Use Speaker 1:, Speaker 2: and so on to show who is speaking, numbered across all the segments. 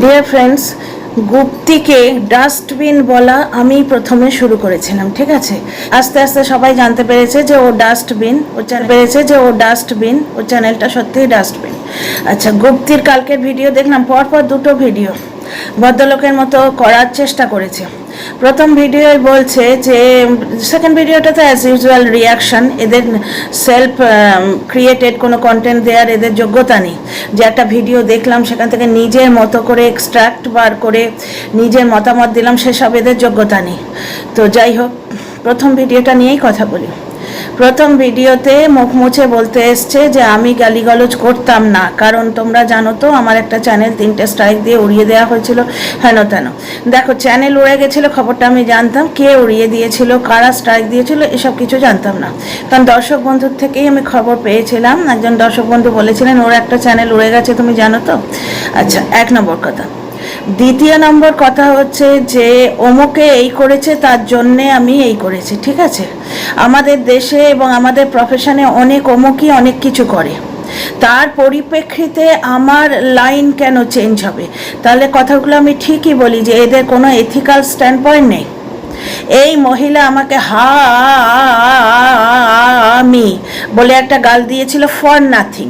Speaker 1: Dear friends, গুপ্তিকে dustbin বলা আমি প্রথমে শুরু করেছিলাম, ঠিক আছে। আস্তে আস্তে সবাই জানতে পেরেছে যে ও ডাস্টবিন, ও চ্যানেলটা সত্যিই ডাস্টবিন। আচ্ছা, গুপ্তির কালকের ভিডিও দেখলাম, পরপর দুটো ভিডিও ভদ্রলোকের মতো করার চেষ্টা করেছে। প্রথম ভিডিও বলছে যে, সেকেন্ড ভিডিওটাতে অ্যাজ ইউজুয়াল রিয়াকশন, এদের সেলফ ক্রিয়েটেড কোনো কন্টেন্ট দেওয়ার এদের যোগ্যতা নেই। যে একটা ভিডিও দেখলাম সেখান থেকে নিজের মতো করে এক্সট্রাক্ট বার করে নিজের মতামত দিলাম, সেসব এদের যোগ্যতা নেই। তো যাই হোক, প্রথম ভিডিওটা নিয়েই কথা বলি। প্রথম ভিডিওতে মুখ মুছে বলতে এসছে যে আমি গালিগালাজ করতাম না, কারণ তোমরা জানো তো আমার একটা চ্যানেল 3টে স্ট্রাইক দিয়ে উড়িয়ে দেওয়া হয়েছিল, হেন তেন। দেখো, চ্যানেল উড়ে গেছিলো খবরটা আমি জানতাম, কে উড়িয়ে দিয়েছিল, কারা স্ট্রাইক দিয়েছিল, এসব কিছু জানতাম না, কারণ দর্শক বন্ধুর থেকেই আমি খবর পেয়েছিলাম। একজন দর্শক বন্ধু বলেছিলেন ওর একটা চ্যানেল উড়ে গেছে, তুমি জানো তো। আচ্ছা, 1 নম্বর কথা। দ্বিতীয় নম্বর কথা হচ্ছে যে অমুকে এই করেছে তার জন্যে আমি এই করেছি, ঠিক আছে। আমাদের দেশে এবং আমাদের প্রফেশনে অনেক অমুকই অনেক কিছু করে, তার পরিপ্রেক্ষিতে আমার লাইন কেন চেঞ্জ হবে? তাহলে কথাগুলো আমি ঠিকই বলি যে এদের কোনো এথিক্যাল স্ট্যান্ড পয়েন্ট নেই। এই মহিলা আমাকে আমি বলে একটা গাল দিয়েছিল ফর নাথিং,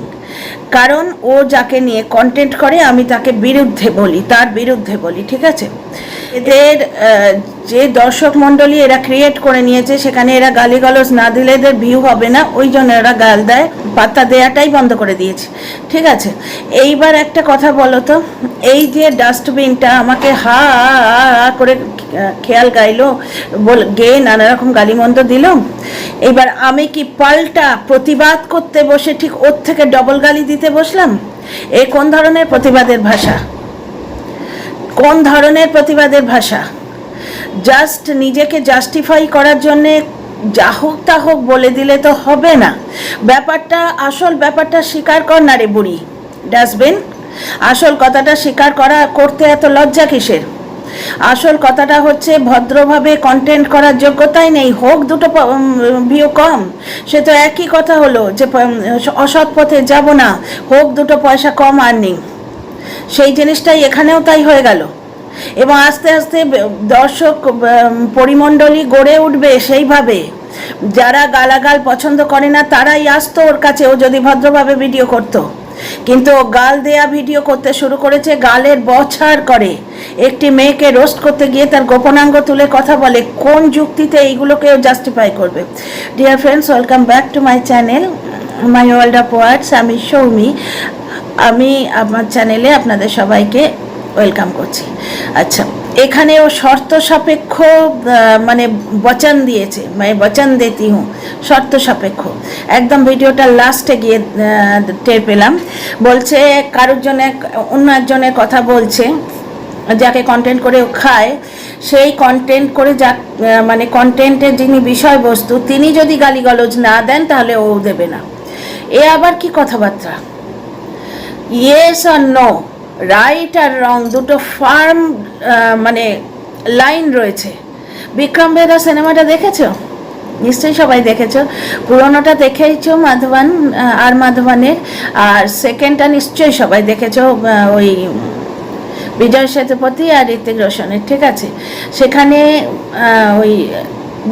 Speaker 1: কারণ ও যাকে নিয়ে কন্টেন্ট করে আমি তাকে বিরুদ্ধে বলি, তার বিরুদ্ধে বলি, ঠিক আছে। এদের যে দর্শক মণ্ডলী এরা ক্রিয়েট করে নিয়েছে, সেখানে এরা গালিগালাজ না দিলে এদের ভিউ হবে না, ওই জন্য এরা গাল দেয়, পাত্তা দেওয়াটাই বন্ধ করে দিয়েছে, ঠিক আছে। এইবার একটা কথা বলো তো, এই যে ডাস্টবিনটা আমাকে হা করে খেয়াল গাইলো, গেয়ে নানা রকম গালিমন্দ দিল, এইবার আমি কি পাল্টা প্রতিবাদ করতে বসে ঠিক ওর থেকে ডবল গালি দিতে বসলাম? এ কোন ধরনের প্রতিবাদের ভাষা? কোন ধরনের প্রতিবাদের ভাষা? জাস্ট নিজেকে জাস্টিফাই করার জন্যে যা হোক তা হোক বলে দিলে তো হবে না। ব্যাপারটা, আসল ব্যাপারটা স্বীকার কর না রে বুড়ি ডাস্টবিন। আসল কথাটা স্বীকার করতে এত লজ্জা কিসের? আসল কথাটা হচ্ছে ভদ্রভাবে কন্টেন্ট করার যোগ্যতাই নেই, হোক দুটো ভিউ কম, সে তো একই কথা হলো যে অসৎ পথে যাব না, হোক দুটো পয়সা কম আর্নিং, সেই জিনিসটাই এখানেও তাই হয়ে গেল। এবং আস্তে আস্তে দর্শক পরিমণ্ডলী গড়ে উঠবে সেইভাবে, যারা গালাগাল পছন্দ করে না তারাই আসতো ওর কাছে, ও যদি ভদ্রভাবে ভিডিও করতো। কিন্তু ও গাল দেয়া ভিডিও করতে শুরু করেছে, গালের বছাড় করে, একটি মেয়েকে রোস্ট করতে গিয়ে তার গোপনাঙ্গ তুলে কথা বলে। কোন যুক্তিতে এইগুলোকে জাস্টিফাই করবে? Dear friends, welcome back to my channel, my world of words. আমি সৌমি, আমি আমার চ্যানেলে আপনাদের সবাইকে ওয়েলকাম করছি। আচ্ছা, এখানে ও শর্ত সাপেক্ষ মানে বচন দিয়েছে, মানে বচন দেতি হুঁ, শর্ত সাপেক্ষ। একদম ভিডিওটা লাস্টে গিয়ে টের পেলাম, বলছে কারোর জন্য অন্য একজনের কথা বলছে, যাকে কন্টেন্ট করে ও খায়, সেই কন্টেন্ট করে যা মানে কন্টেন্টের যিনি বিষয়বস্তু তিনি যদি গালিগালাজ না দেন তাহলে ও দেবে না। এ আবার কি কথাবার্তা? ইয়েস আর নো, রাইট আর রং, দুটো ফার্ম মানে লাইন রয়েছে। বিক্রম বেদা সিনেমাটা দেখেছো? নিশ্চয়ই সবাই দেখেছো। পুরোনোটা দেখেইছো, মাধবান আর মাধবানের, আর সেকেন্ডটা নিশ্চয়ই সবাই দেখেছো, ওই বিজয় সেতুপতি আর ঋত্বিক রোশনের, ঠিক আছে। সেখানে ওই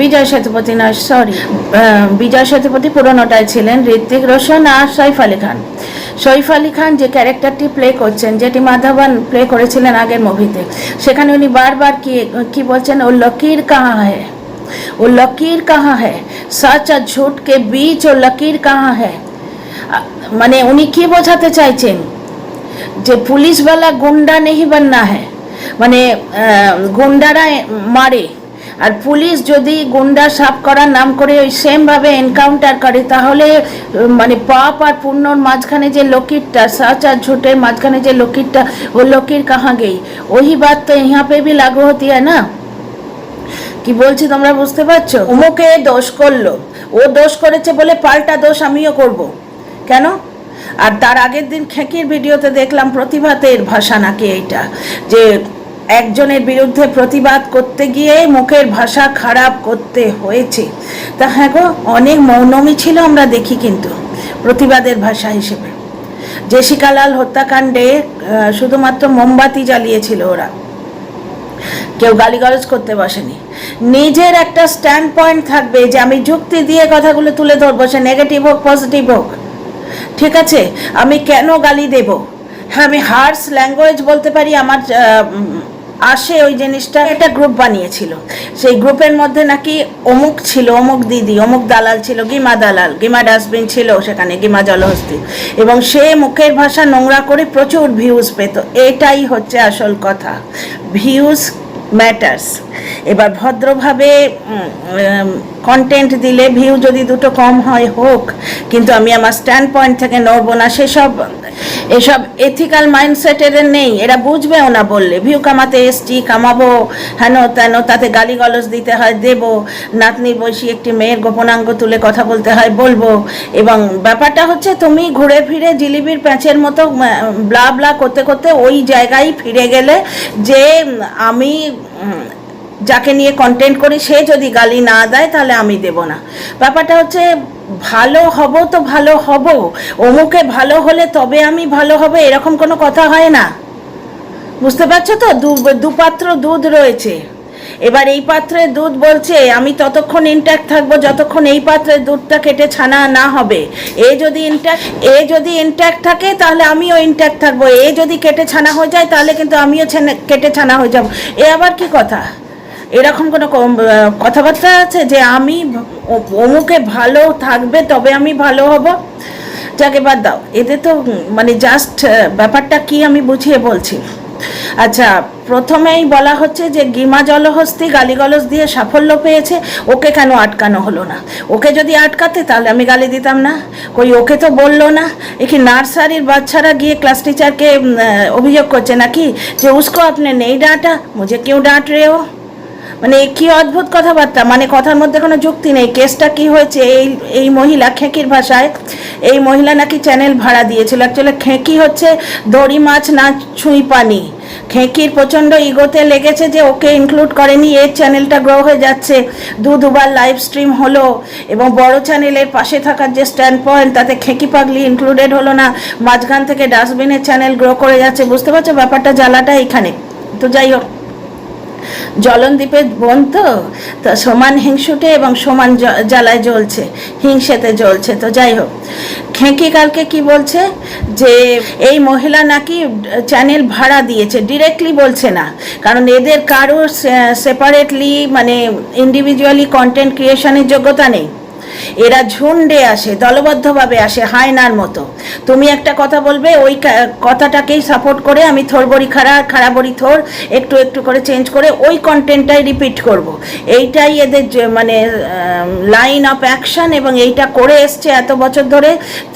Speaker 1: বিজয় সেতুপতি নয়, সরি, বিজয় সেতুপতি পুরোনোটায় ছিলেন, ঋত্বিক রোশন আর সৈফ আলী খান। সৈফ আলী খান যে ক্যারেক্টারটি প্লে করছেন, যেটি মাধবন প্লে করেছিলেন আগের মুভিতে, সেখানে উনি বারবার কি বলছেন, ও লকির কাহা হ্যায়, ও লকির কাহা হ্যায়, সচ আর ঝুট কে বীচ ও লকির কাহা হ্যায়। মানে উনি কি বোঝাতে চাইছেন? যে পুলিশওয়ালা গুন্ডা নেহি বাননা হ্যায়, মানে গুন্ডারা মারে, আর পুলিশ যদি গুন্ডা সাফ করার নাম করে ওই সেমভাবে এনকাউন্টার করে, তাহলে মানে পাপ আর পুণ্যর মাঝখানে যে লকিরটা, সচ আর ঝুটের মাঝখানে যে লকিরটা, ও লকির কাহা গেই, ওহি বাত তো ইহাঁ পে ভি লাগু হতি হ্যায় না। কি বলছি তোমরা বুঝতে পারছো? ওমুকে দোষ করলো, ও দোষ করেছে বলে পাল্টা দোষ আমিও করব কেন? আর তার আগের দিন খেকির ভিডিওতে দেখলাম প্রতিবাদের ভাষা নাকি এইটা, যে একজনের বিরুদ্ধে প্রতিবাদ করতে গিয়ে মুখের ভাষা খারাপ করতে হয়েছে। তা হ্যাঁ গো, অনেক মৌনমি ছিল আমরা দেখি, কিন্তু প্রতিবাদের ভাষা হিসেবে জেসিকালাল হত্যাকাণ্ডে শুধুমাত্র মোমবাতি জ্বালিয়েছিল ওরা, কেউ গালিগালাজ করতে বসেনি। নিজের একটা স্ট্যান্ড পয়েন্ট থাকবে যে আমি যুক্তি দিয়ে কথাগুলো তুলে ধরবো, সে নেগেটিভ হোক পজিটিভ হোক, ঠিক আছে? আমি কেন গালি দেব? হ্যাঁ, আমি হার্স ল্যাঙ্গুয়েজ বলতে পারি, আমার আসে ওই জিনিসটা। একটা গ্রুপ বানিয়েছিল, সেই গ্রুপের মধ্যে নাকি অমুক ছিল, অমুক দিদি, অমুক দালাল ছিল, গিমা দালাল, গিমা ডাস্টবিন ছিল সেখানে, গিমা জলহস্তি, এবং সে মুখের ভাষা নোংরা করে প্রচুর ভিউজ পেত। এটাই হচ্ছে আসল কথা, ভিউজ ম্যাটার্স। এবার ভদ্রভাবে কন্টেন্ট দিলে ভিউ যদি দুটো কম হয় হোক, কিন্তু আমি আমার স্ট্যান্ড পয়েন্ট থেকে নড়বো না। এসব এথিক্যাল মাইন্ডসেটের নেই, এরা বুঝবেও না। বললে ভিউ কামাতে এসছি, কামাবো, হেন তেন, তাতে গালিগালাজ দিতে হয় দেব, নাতনির বয়সী একটি মেয়ের গোপনাঙ্গ তুলে কথা বলতে হয় বলবো। এবং ব্যাপারটা হচ্ছে তুমি ঘুরে ফিরে জিলিপির প্যাঁচের মতো ব্লা ব্লা করতে করতে ওই জায়গায় ফিরে গেলে যে আমি যাকে নিয়ে কন্টেন্ট করি সে যদি গালি না দেয় তাহলে আমি দেব না। ব্যাপারটা হচ্ছে ভালো হব তো ভালো হব, অমুকে ভালো হলে তবে আমি ভালো হব, এরকম কোনো কথা হয় না। বুঝতে পারছো তো? দুপাত্র দুধ রয়েছে, এবার এই পাত্রের দুধ বলছে আমি ততক্ষণ ইনট্যাক্ট থাকবো যতক্ষণ এই পাত্রের দুধটা কেটে ছানা না হবে। এ যদি ইনট্যাক্ট থাকে তাহলে আমিও ইনট্যাক্ট থাকবো, এ যদি কেটে ছানা হয়ে যায় তাহলে কিন্তু আমিও কেটে ছানা হয়ে যাব। এ আবার কি কথা? এরকম কোনো কথাবার্তা আছে যে আমি অমুকে ভালো থাকবে তবে আমি ভালো হব? যাকে বাদ দাও, এতে তো মানে জাস্ট ব্যাপারটা কি আমি বুঝিয়ে বলছি। আচ্ছা, প্রথমেই বলা হচ্ছে যে গিমা জলহস্তি গালিগালাজ দিয়ে সাফল্য পেয়েছে, ওকে কেন আটকানো হলো না? ওকে যদি আটকাতে তাহলে আমি গালি দিতাম না। কই ওকে তো বললো না। কি নার্সারির বাচ্চারা গিয়ে ক্লাস টিচারকে অভিযোগ করছে নাকি যে উসকো আপনি নেই ডাঁটা, মুঝে কেউ ডাঁট রে ও? মানে কি অদ্ভুত কথাবার্তা, মানে কথার মধ্যে কোনো যুক্তি নেই। কেসটা কি হয়েছে, এই মহিলা খেঁকির ভাষায়, এই মহিলা নাকি চ্যানেল ভাড়া দিয়েছিল। অ্যাকচুয়ালি খেঁকি হচ্ছে দড়ি মাছ না ছুঁই পানি। খেঁকির প্রচণ্ড ইগোতে লেগেছে যে ওকে ইনক্লুড করেনি, এর চ্যানেলটা গ্রো হয়ে যাচ্ছে, দুবার লাইভ স্ট্রিম হলো, এবং বড় চ্যানেলের পাশে থাকার যে স্ট্যান্ড পয়েন্ট তাতে খেঁকি পাগলি ইনক্লুডেড হলো না, মাঝখান থেকে ডাস্টবিনের চ্যানেল গ্রো করে যাচ্ছে। বুঝতে পারছো ব্যাপারটা? জ্বালাটা এখানে। তো যাই হোক, জলনদ্বীপের বোন তো সমান হিংসুটে এবং সমান জ্বালায় জ্বলছে, হিংসেতে জ্বলছে। তো যাই হোক, খেঁকি কালকে কি বলছে যে এই মহিলা নাকি চ্যানেল ভাড়া দিয়েছে, ডিরেক্টলি বলছে না, কারণ এদের কারোর সেপারেটলি মানে ইন্ডিভিজুয়ালি কন্টেন্ট ক্রিয়েশনের যোগ্যতা নেই। এরা ঝুন্ডে আসে, দলবদ্ধভাবে আসে, হায়নার মতো। তুমি একটা কথা বলবে, ওই কথাটাকেই সাপোর্ট করে আমি থোরবড়ি খাড়াবড়ি থোর একটু একটু করে চেঞ্জ করে ওই কন্টেন্টটাই রিপিট করব। এইটাই এদের মানে লাইন অফ অ্যাকশন, এবং এইটা করে এসছে এত বছর ধরে,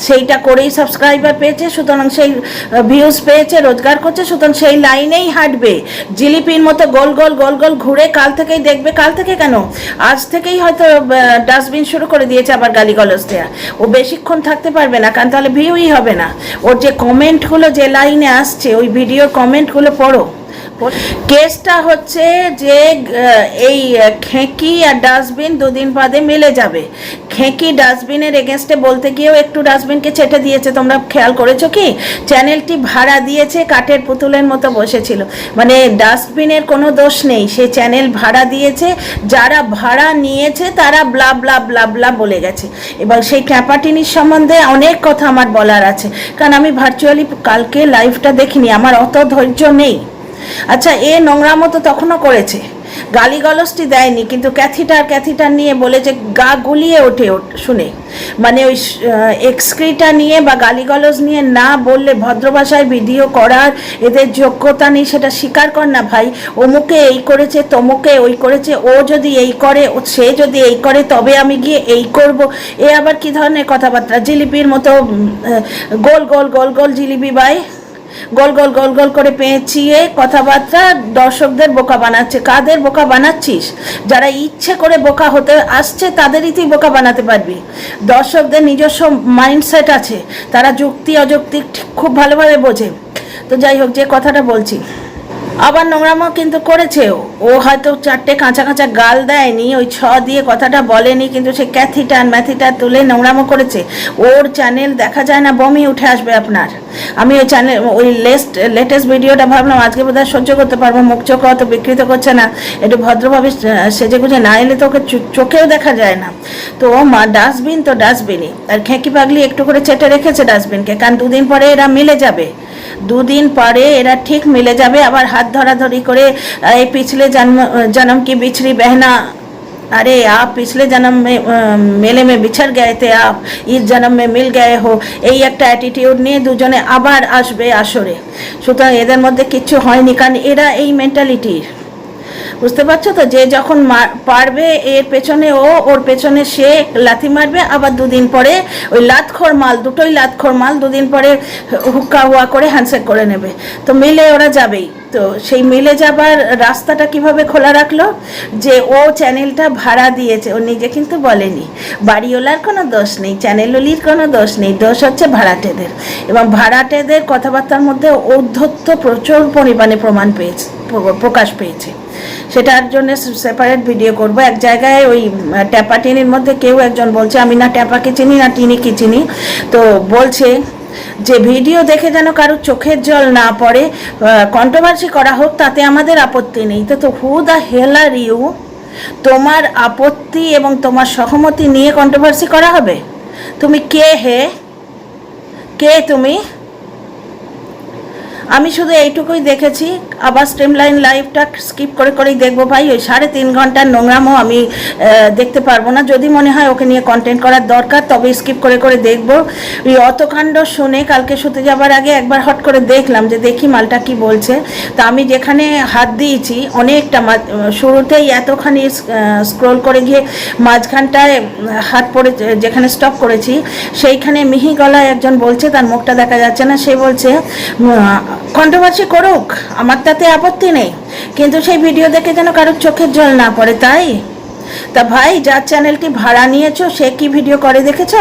Speaker 1: সেইটা করেই সাবস্ক্রাইবার পেয়েছে, সুতরাং সেই ভিউজ পেয়েছে, রোজগার করছে, সুতরাং সেই লাইনেই হাঁটবে। জিলিপির মতো গোল গোল গোল গোল ঘুরে কাল থেকেই দেখবে, কাল থেকে কেন আজ থেকেই হয়তো ডাস্টবিন শুরু করে দিয়েছে আবার গালিগালাজ দেয়া। ও বেশিক্ষণ থাকতে পারবে না, কারণ তাহলে ভিউই হবে না। ওর যে কমেন্টগুলো যে লাইনে আসছে, ওই ভিডিওর কমেন্টগুলো পড়ো। কেসটা হচ্ছে যে এই খেঁকি আর ডাস্টবিন দুদিন বাদে মিলে যাবে। খেঁকি ডাস্টবিনের এগেনস্টে বলতে গিয়েও একটু ডাস্টবিনকে চেটে দিয়েছে, তোমরা খেয়াল করেছো কি? চ্যানেলটি ভাড়া দিয়েছে, কাঠের পুতুলের মতো বসেছিল, মানে ডাস্টবিনের কোনো দোষ নেই, সে চ্যানেল ভাড়া দিয়েছে, যারা ভাড়া নিয়েছে তারা ব্লা ব্লা ব্লা ব্লা বলে গেছে। এবং সেই ক্যাপাটিনির সম্বন্ধে অনেক কথা আমার বলার আছে, কারণ আমি ভার্চুয়ালি কালকে লাইভটা দেখিনি, আমার অত ধৈর্য নেই। আচ্ছা, এ নোংরামো তো তখনও করেছে, গালিগালাজটি দেয়নি, কিন্তু ক্যাথিটার নিয়ে বলেছে, গা গুলিয়ে ওঠে শুনে। মানে ওই এক্সক্রিটা নিয়ে বা গালিগালাজ নিয়ে না বললে, ভদ্র ভাষায় ভিডিও করার এদের যোগ্যতা নেই, সেটা স্বীকার কর না ভাই। অমুকে এই করেছে, তমুকে ওই করেছে, ও যদি এই করে, সে যদি এই করে, তবে আমি গিয়ে এই করব। এ আবার কি ধরনের কথাবার্তা? জিলিপির মতো গোল গোল গোল গোল জিলিপি বাই, গোল গোল গোল গোল করে পেঁচিয়ে কথাবার্তা দর্শকদের বোকা বানাচ্ছে। কাদের বোকা বানাচ্ছিস? যারা ইচ্ছে করে বোকা হতে আসছে তাদেরই তুই বোকা বানাতে পারবি। দর্শকদের নিজস্ব মাইন্ডসেট আছে, তারা যুক্তি অযৌক্তিক খুব ভালোভাবে বোঝে। তো যাই হোক, যে কথাটা বলছি, আবার নোংরামো কিন্তু করেছে। ও হয়তো 4টে কাঁচা কাঁচা গাল দেয়নি, ওই দিয়ে কথাটা বলেনি, কিন্তু সে ক্যাথিটার ম্যাথিটার তুলে নোংরামো করেছে। ওর চ্যানেল দেখা যায় না, বমি উঠে আসবে আপনার। আমি ওই চ্যানেল ওই লেটেস্ট ভিডিওটা ভাবলাম আজকে বোধহয় সহ্য করতে পারবো, মুখ চোখ অত বিকৃত করছে না, একটু ভদ্রভাবে সেজে গুজে না এলে তো ওকে চোখেও দেখা যায় না। তো মা ডাস্টবিন তো ডাস্টবিনই, আর খেঁকি পাগলি একটু করে চেটে রেখেছে ডাস্টবিনকে, কারণ 2 দিন পরে এরা মিলে যাবে, 2 दिन পরে এরা ঠিক মিলে যাবে। আবার হাত ধরাধরি করে এই পিছলে जन्म की बिछड़ी बहना, अरे आप पिछले जन्म में मेले में बिछड़ गए थे, आप इस जन्म में मिल गए हो, এই একটা অ্যাটিটিউড নিয়ে দুজনে আবার আসবে আসরে। সুতরাং এদের মধ্যে কিচ্ছু হয়নি, কারণ এরা এই মেন্টালিটির, বুঝতে পারছো তো? যে যখন পারবে এর পেছনে ওর পেছনে সে লাথি মারবে, আবার 2 दिन পরে ওই লাতখোর মাল, দুটোই লাতখোর মাল 2 दिन পরে হুক্কা হুয়া করে হ্যান্ডশেক করে নেবে। তো মিলে ওরা যাবেই। তো সেই মিলে যাবার রাস্তাটা কিভাবে খোলা রাখলো? যে ও চ্যানেলটা ভাড়া দিয়েছে, ও নিজে কিন্তু বলেনি। বাড়িওয়ালার কোনো দোষ নেই, চ্যানেলওয়ালির কোনো দোষ নেই, দোষ হচ্ছে ভাড়াটেদের। এবং ভাড়াটেদের কথাবার্তার মধ্যে ঔদ্ধত্য প্রচুর পরিমাণে প্রকাশ পেয়েছে। সেটার জন্য সেপারেট ভিডিও করব। এক জায়গায় ওই ট্যাপা টিনির মধ্যে কেউ একজন বলছে, আমি না ট্যাপাকে চিনি না টিনিকে চিনি, তো বলছে যে ভিডিও দেখে যেন কারোর চোখের জল না পড়ে, কন্ট্রোভার্সি করা হোক তাতে আমাদের আপত্তি নেই। তো who the hell are you? তোমার আপত্তি এবং তোমার সহমতি নিয়ে কন্ট্রোভার্সি করা হবে? তুমি কে হে? কে তুমি? আমি শুধু এইটুকুই দেখেছি। আবার স্ট্রিমলাইন লাইভটা স্কিপ করে করেই দেখবো ভাই, ওই 3.5 ঘন্টার নোংরামও আমি দেখতে পারবো না। যদি মনে হয় ওকে নিয়ে কন্টেন্ট করার দরকার তবে স্কিপ করে করে দেখবো। ওই অত কাণ্ড শুনে কালকে শুতে যাবার আগে একবার হট করে দেখলাম যে দেখি মালটা কি বলছে। তা আমি যেখানে হাত দিয়েছি অনেকটা শুরুতেই এতখানি স্ক্রোল করে গিয়ে মাঝখানটায় হাত পড়ে, যেখানে স্টপ করেছি সেইখানে মিহি গলায় একজন বলছে, তার মুখটা দেখা যাচ্ছে না, সে বলছে কন্ট্রোভার্সি করুক, আমার তাতে আপত্তি নেই, কিন্তু সেই ভিডিও দেখে যেন কারোর চোখের জল না পড়ে। তাই তা ভাই, যার চ্যানেলটি ভাড়া নিয়েছো সে কি ভিডিও করে দেখেছো?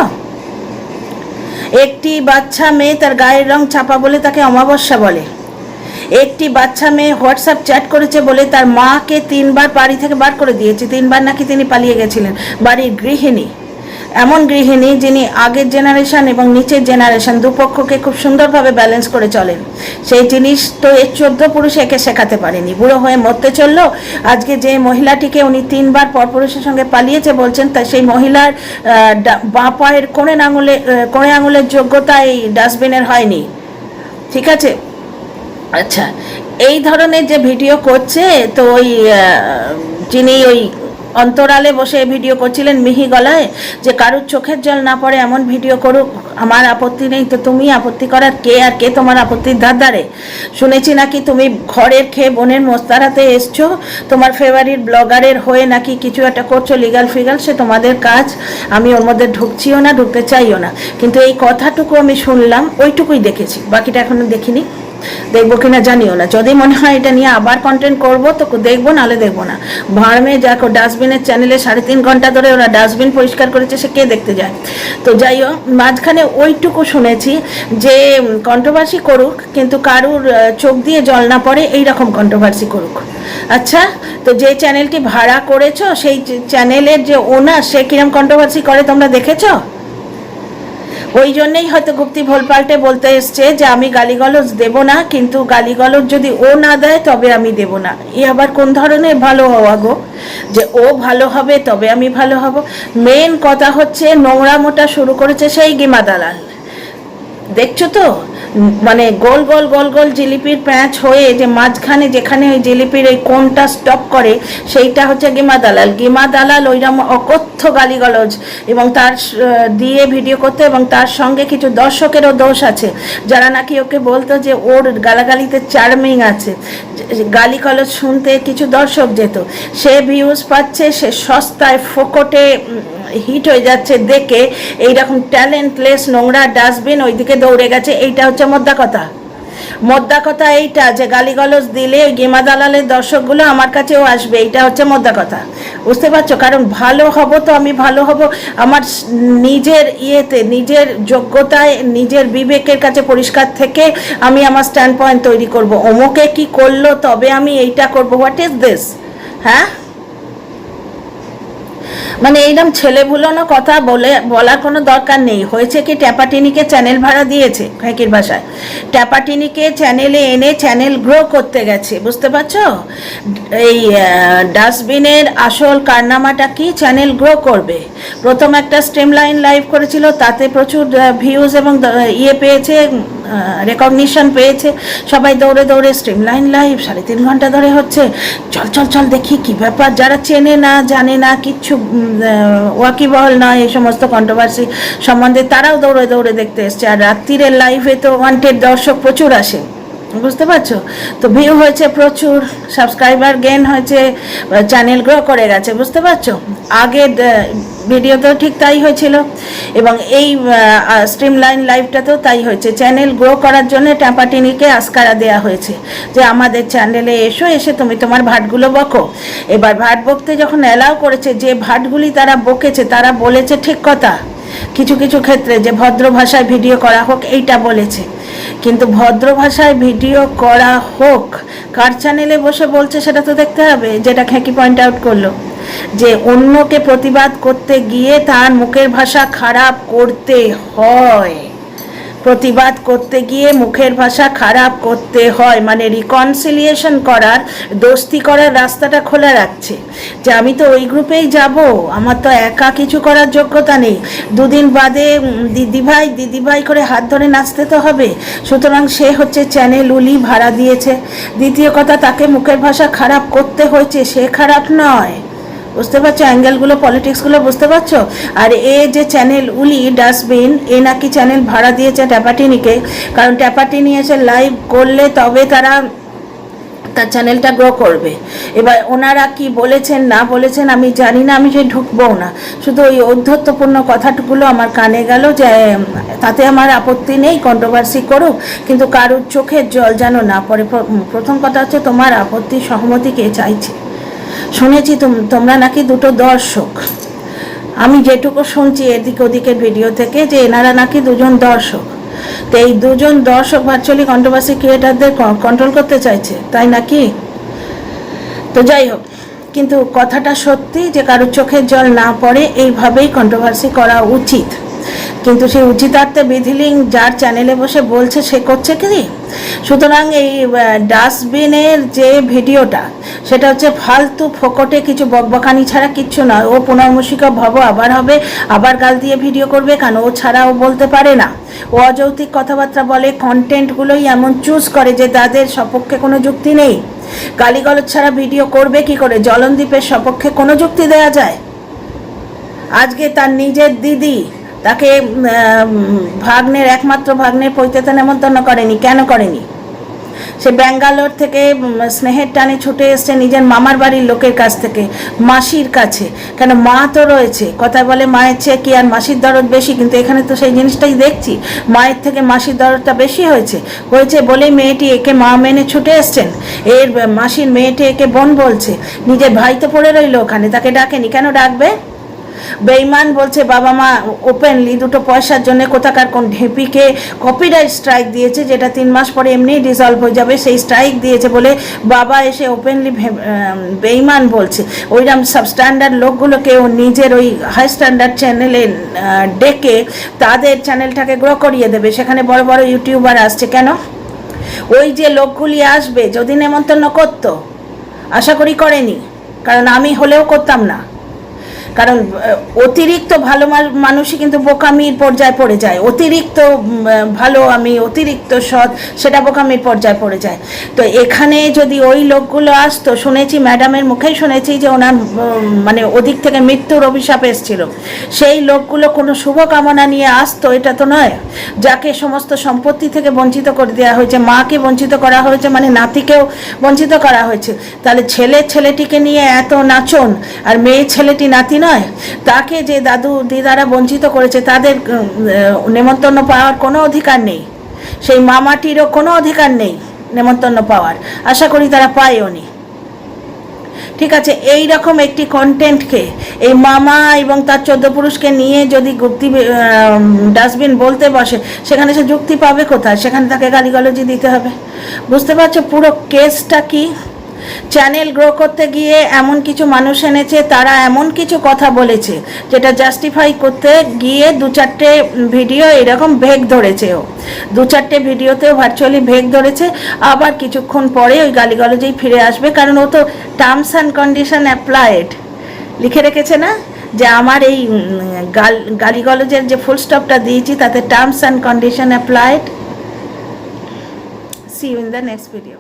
Speaker 1: একটি বাচ্চা মেয়ে তার গায়ের রং ছাপা বলে তাকে অমাবস্যা বলে। একটি বাচ্চা মেয়ে হোয়াটসঅ্যাপ চ্যাট করেছে বলে তার মাকে 3 বার বাড়ি থেকে বার করে দিয়েছে। 3 বার নাকি তিনি পালিয়ে গেছিলেন। বাড়ির গৃহিণী, এমন গৃহিণী যিনি আগের জেনারেশন এবং নিচের জেনারেশন দুপক্ষকে খুব সুন্দরভাবে ব্যালেন্স করে চলেন। সেই জিনিস তো এর 14 পুরুষ একে শেখাতে পারেনি। বুড়ো হয়ে মরতে চললো। আজকে যে মহিলাটিকে উনি 3 বার পরপুরুষের সঙ্গে পালিয়েছে বলছেন, তা সেই মহিলার বাঁ পায়ের কোণে আঙুলের যোগ্যতা এই ডাস্টবিনের হয়নি। ঠিক আছে, আচ্ছা, এই ধরনের যে ভিডিও করছে, তো ওই যিনি ওই অন্তরালে বসে ভিডিও করছিলেন মিহি গলায়, যে কারুর চোখের জল না পড়ে এমন ভিডিও করুক, আমার আপত্তি নেই। তো তুমি আপত্তি করার কে? আর কে তোমার আপত্তির ধারে? শুনেছি নাকি তুমি ঘরের খেয়ে বোনের মোস্তারাতে এসছো, তোমার ফেভারিট ব্লগারের হয়ে নাকি কিছু একটা করছো, লিগাল ফিগাল, সে তোমাদের কাজ। আমি ওর মধ্যে ঢুকছিও না, ঢুকতে চাইও না, কিন্তু এই কথাটুকু আমি শুনলাম, ওইটুকুই দেখেছি, বাকিটা এখনো দেখিনি। দেখবো কিনা জানিও না। যদি মনে হয় এটা নিয়ে আবার কন্টেন্ট করবো তো দেখবো, নাহলে দেখবো না। ভাড়মে যাকো, ডাস্টবিনের চ্যানেলে 3.5 ঘন্টা ধরে ওরা ডাস্টবিন পরিষ্কার করেছে, সে কে দেখতে যায়? তো যাই হোক, মাঝখানে ওইটুকু শুনেছি যে কন্ট্রোভার্সি করুক কিন্তু কারুর চোখ দিয়ে জল না পড়ে, এইরকম কন্ট্রোভার্সি করুক। আচ্ছা, তো যে চ্যানেলটি ভাড়া করেছো সেই চ্যানেলের যে ওনার, সে কিরম কন্ট্রোভার্সি করে তোমরা দেখেছো? ওই জন্যই হয়তো গুপ্তি ভোল পাল্টে বলতে এসছে যে আমি গালিগলজ দেব না, কিন্তু গালিগলজ যদি ও না দেয় তবে আমি দেব না। এ আবার কোন ধরনের ভালো হওয়া গো, যে ও ভালো হবে তবে আমি ভালো হব? মেন কথা হচ্ছে নোংরামোটা শুরু করেছে সেই গিমা দালাল। দেখছো তো, মানে গোল গোল গোল গোল জিলিপির প্যাঁচ হয়ে যে মাঝখানে যেখানে ওই জিলিপির ওই কোনটা স্টপ করে সেইটা হচ্ছে গিমা দালাল। গিমা দালাল ওইরকম অকথ্য গালিগলজ এবং তার দিয়ে ভিডিও করতে, এবং তার সঙ্গে কিছু দর্শকেরও দোষ আছে যারা নাকি ওকে বলতো যে ওর গালাগালিতে চার্মিং আছে, গালি গলজ শুনতে কিছু দর্শক যেত। সে ভিউজ পাচ্ছে, সে সস্তায় ফোকটে হিট হয়ে যাচ্ছে দেখে এইরকম ট্যালেন্টলেস নোংরা ডাস্টবিন ওইদিকে দৌড়ে গেছে। এইটা হচ্ছে মোদ্দা কথা। মোদ্দা কথা এইটা যে গালিগলজ দিলে ওই গেমা দালালের দর্শকগুলো আমার কাছেও আসবে, এইটা হচ্ছে মোদ্দা কথা। বুঝতে পারছো? কারণ ভালো হব তো আমি ভালো হব আমার নিজের ইয়েতে, নিজের যোগ্যতায়, নিজের বিবেকের কাছে পরিষ্কার থেকে আমি আমার স্ট্যান্ড পয়েন্ট তৈরি করব। অমুকে কি করলো তবে আমি এইটা করব, হোয়াট ইজ দিস? হ্যাঁ, মানে এইরকম ছেলে ভুলানো কথা বলার কোনো দরকার নেই। হয়েছে কি, ট্যাপাটিনিকে চ্যানেল ভাড়া দিয়েছে, ফ্যাঁকির ভাষায় ট্যাপাটিনিকে চ্যানেলে এনে চ্যানেল গ্রো করতে গেছে, বুঝতে পারছো? এই ডাস্টবিনের আসল কারনামাটা কি, চ্যানেল গ্রো করবে। প্রথম একটা স্ট্রিমলাইন লাইভ করেছিল, তাতে প্রচুর ভিউজ এবং ইয়ে পেয়েছে, রেকগনিশন পেয়েছে। সবাই দৌড়ে দৌড়ে স্ট্রিমলাইন লাইভ 3.5 ঘন্টা ধরে হচ্ছে, চল চল চল দেখি কি ব্যাপার। যারা চেনে না, জানে না, কিচ্ছু ওয়াকিবহল নয় এই সমস্ত কন্ট্রোভার্সি সম্বন্ধে, তারাও দৌড়ে দৌড়ে দেখতে এসছে। আর রাত্রিরের লাইভে তো ওয়ান্টেড দর্শক প্রচুর আসে, বুঝতে পারছো? তো ভিউ হয়েছে প্রচুর, সাবস্ক্রাইবার গেন হয়েছে, চ্যানেল গ্রো করে গেছে, বুঝতে পারছো? আগের ভিডিওতেও ঠিক তাই হয়েছিল এবং এই স্ট্রিমলাইন লাইভটাতেও তাই হয়েছে। চ্যানেল গ্রো করার জন্য ট্যাপাটিনিকে আস্কারা দেওয়া হয়েছে যে আমাদের চ্যানেলে এসো, এসে তুমি তোমার ভাটগুলো বকো। এবার ভাট বকতে যখন অ্যালাউ করেছে, যে ভাটগুলি তারা বকেছে তারা বলেছে ঠিক কথা, কিছু কিছু ক্ষেত্রে যে ভদ্র ভাষায় ভিডিও করা হোক এইটা বলেছে, কিন্তু ভদ্র ভাষায় ভিডিও করা হোক কার চ্যানেলে বসে বলছে সেটা তো দেখতে হবে। যেটা খ্যাঁকি পয়েন্ট আউট করলো, যে অন্যকে প্রতিবাদ করতে গিয়ে তার মুখের ভাষা খারাপ করতে হয়, প্রতিবাদ করতে গিয়ে মুখের ভাষা খারাপ করতে হয়, মানে রিকনসিলিয়েশন করার, দোস্তি করার রাস্তাটা খোলা রাখছে যে আমি তো ওই গ্রুপেই যাব, আমার তো একা কিছু করার যোগ্যতা নেই, দুদিন বাদে দিদিভাই করে হাত ধরে নাচতে তো হবে, সুতরাং সে হচ্ছে চ্যানেল উলি ভাড়া দিয়েছে। দ্বিতীয় কথা, তাকে মুখের ভাষা খারাপ করতে হয়েছে, সে খারাপ নয়, বুঝতে পারছো? অ্যাঙ্গেলগুলো, পলিটিক্সগুলো বুঝতে পারছো? আর এ যে চ্যানেল উলি ডাস্টবিন, এ নাকি চ্যানেল ভাড়া দিয়েছে ট্যাপাটিনিকে, কারণ ট্যাপাটিনি এসে লাইভ করলে তবে তার চ্যানেলটা গ্রো করবে। এবার ওনারা কি বলেছেন না বলেছেন আমি জানি না, আমি সে ঢুকবো না, শুধু ওই ঔদ্ধত্যপূর্ণ কথাগুলো আমার কানে গেল যে তাতে আমার আপত্তি নেই, কন্ট্রোভার্সি করুক, কিন্তু কারুর চোখের জল যেন না পড়ে। প্রথম কথা হচ্ছে, তোমার আপত্তি সহমতি কে চাইছে? শুনেছি তোমরা নাকি দুটো দর্শক, আমি যেটুকু শুনছি এদিক ওদিকের ভিডিও থেকে, যে এনারা নাকি দুজন দর্শক। তো এই দুজন দর্শক ভার্চুয়ালি কন্ট্রোভার্সি ক্রিয়েটারদের কন্ট্রোল করতে চাইছে, তাই নাকি? তো যাই হোক, কিন্তু কথাটা সত্যি যে কারোর চোখের জল না পড়ে এইভাবেই কন্ট্রোভার্সি করা উচিত। কিন্তু সেই উচিতার্থে বিধিলিং যার চ্যানেলে বসে বলছে সে করছে কি? সুতরাং এই ডাস্টবিনের যে ভিডিওটা, সেটা হচ্ছে ফালতু ফোকটে কিছু বকবকানি ছাড়া কিচ্ছু নয়। ও পুনর্মূষিকা ভব আবার হবে, আবার গাল দিয়ে ভিডিও করবে, কেন ও ছাড়াও বলতে পারে না। ও অযৌক্তিক কথাবার্তা বলে, কন্টেন্টগুলোই এমন চুজ করে যে তাদের সপক্ষে কোনো যুক্তি নেই। গালিগলজ ছাড়া ভিডিও করবে কি করে? জলনদীপের সপক্ষে কোনো যুক্তি দেয়া যায়? আজকে তার নিজের দিদি তাকে ভাগ্নের, একমাত্র ভাগ্নের পৈতেতে নেমন্তন্ন করেনি, কেন করেনি? সে ব্যাঙ্গালোর থেকে স্নেহের টানে ছুটে এসছে নিজের মামার বাড়ির লোকের কাছ থেকে, মাসির কাছে। কেন? মা তো রয়েছে, কথা বলে মায়ের চেয়ে কি আর মাসির দরদ বেশি? কিন্তু এখানে তো সেই জিনিসটাই দেখছি, মায়ের থেকে মাসির দরদটা বেশি হয়েছে বলেই মেয়েটি একে মা মেনে ছুটে এসছেন। এর মাসির মেয়েটি একে বোন বলছে, নিজের ভাই তো পড়ে রইল ওখানে, তাকে ডাকেনি, কেন ডাকবে? বেঈমান বলছে বাবা মা ওপেনলি দুটো পয়সার জন্য কোথাকার কোন ঢেপিকে কপিরাইট স্ট্রাইক দিয়েছে, যেটা 3 মাস পরে এমনি ডিসলভ হয়ে যাবে, সেই স্ট্রাইক দিয়েছে বলে বাবা এসে ওপেনলি বেঈমান বলছে। ওইরকম সাবস্ট্যান্ডার্ড লোকগুলোকে ও নিজের ওই হাই স্ট্যান্ডার্ড চ্যানেলে ডেকে তাদের চ্যানেলটাকে গ্রো করিয়ে দেবে। সেখানে বড় বড় ইউটিউবার আসছে, কেন? ওই যে লোকগুলি আসবে যদি নেমন্তন্ন করতো, আশা করি করেনি, কারণ আমি হলেও করতাম না। কারণ অতিরিক্ত ভালো মানুষই কিন্তু বোকামির পর্যায়ে পড়ে যায়, অতিরিক্ত ভালো আমি, অতিরিক্ত সৎ, সেটা বোকামির পর্যায়ে পড়ে যায়। তো এখানে যদি ওই লোকগুলো আসতো, শুনেছি ম্যাডামের মুখেই শুনেছি যে ওনার মানে ওদিক থেকে মৃত্যুর অভিশাপ এসেছিল, সেই লোকগুলো কোনো শুভকামনা নিয়ে আসতো, এটা তো নয়। যাকে সমস্ত সম্পত্তি থেকে বঞ্চিত করে দেওয়া হয়েছে, মাকে বঞ্চিত করা হয়েছে, মানে নাতিকেও বঞ্চিত করা হয়েছে, তাহলে ছেলেটিকে নিয়ে এত নাচন, আর মেয়ে ছেলেটি নাতি নয়? তাকে যে দাদু দিদারা বঞ্চিত করেছে, তাদের নেমন্তন্ন পাওয়ার কোনো অধিকার নেই, সেই মামাটিরও কোনো অধিকার নেই নেমন্তন্ন পাওয়ার, আশা করি তারা পায়ও নি। ঠিক আছে, এই রকম একটি কন্টেন্টকে এই মামা এবং তার 14 পুরুষকে নিয়ে যদি গুপ্তি ডাস্টবিন বলতে বসে, সেখানে সে যুক্তি পাবে কোথায়? সেখানে তাকে গালিগালাজি দিতে হবে। বুঝতে পারছো পুরো কেসটা কি? চ্যানেল গ্রো করতে গিয়ে এমন কিছু মানুষ এনেছে, তারা এমন কিছু কথা বলেছে যেটা জাস্টিফাই করতে গিয়ে 2-4টে ভিডিও এরকম ভেগ ধরেছে। ও 2-4টে ভিডিওতেও ভার্চুয়ালি ভেগ ধরেছে, আবার কিছুক্ষণ পরে ওই গালিগালাজেই ফিরে আসবে, কারণ ও তো টার্মস অ্যান্ড কন্ডিশন অ্যাপ্লাইড লিখে রেখেছে না, যে আমার এই গালিগালাজের যে ফুল স্টপটা দিয়েছি তাতে terms and condition applied. See you in the next video.